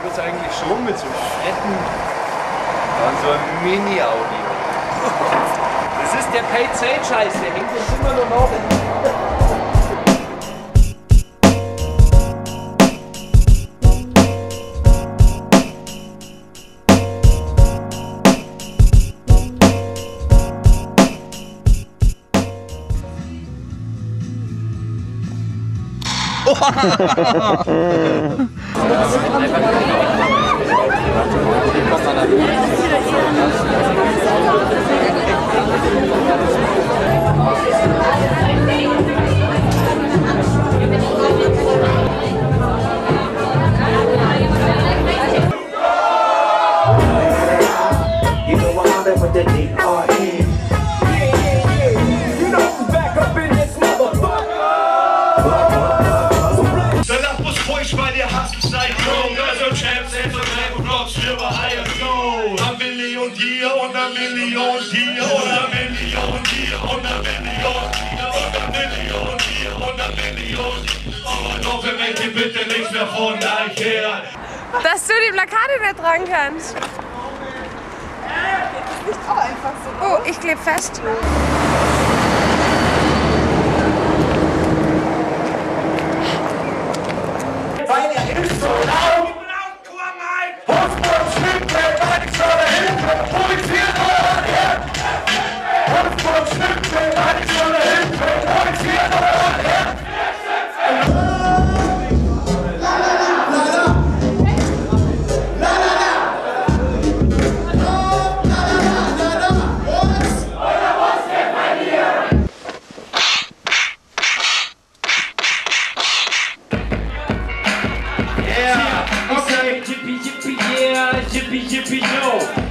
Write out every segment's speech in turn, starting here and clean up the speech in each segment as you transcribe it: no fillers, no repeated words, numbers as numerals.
wird es eigentlich schon mit so fetten, dann so ein Mini-Audio. Das ist der Paid-Sale-Scheiß, der hängt uns immer noch auf. Bitte nichts mehr von euch her. Dass du die Plakate nicht tragen kannst. Geht das nicht auch einfach so? Oh, ich kleb fest. Weil er ist so laut. Hofburg schwimmt der Weichscholle hinten. Poliziert euren Herd. Hofburg schwimmt der Weichscholle hinten. Poliziert euren Herd.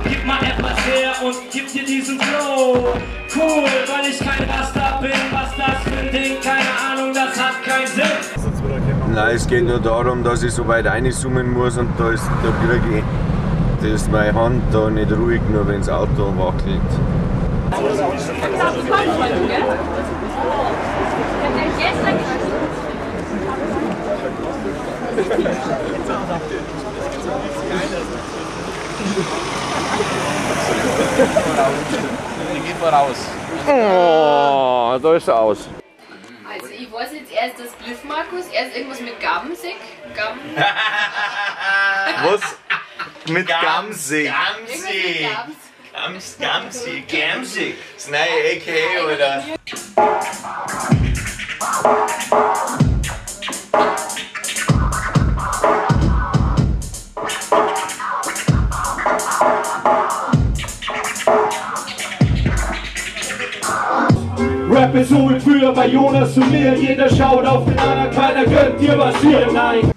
Gib mal etwas her und gib dir diesen Flow. Cool, weil ich kein Rasta bin. Was das für ein Ding? Keine Ahnung, das hat keinen Sinn. Nein, es geht nur darum, dass ich so weit reinzoomen muss und da kriege ich das meine Hand da nicht ruhig, nur wenn das Auto wackelt. Die geht voraus. Oh, da ist er aus. Also ich weiß jetzt, er ist das Bliff Markus, er ist irgendwas mit Gamsig. Was? Mit Gamsig. Gamsig. Das neue AKA, oder? Rap ist so wie früher bei Jonas zu mir. Jeder schaut auf den anderen, keiner gönnt dir was hier. Nein,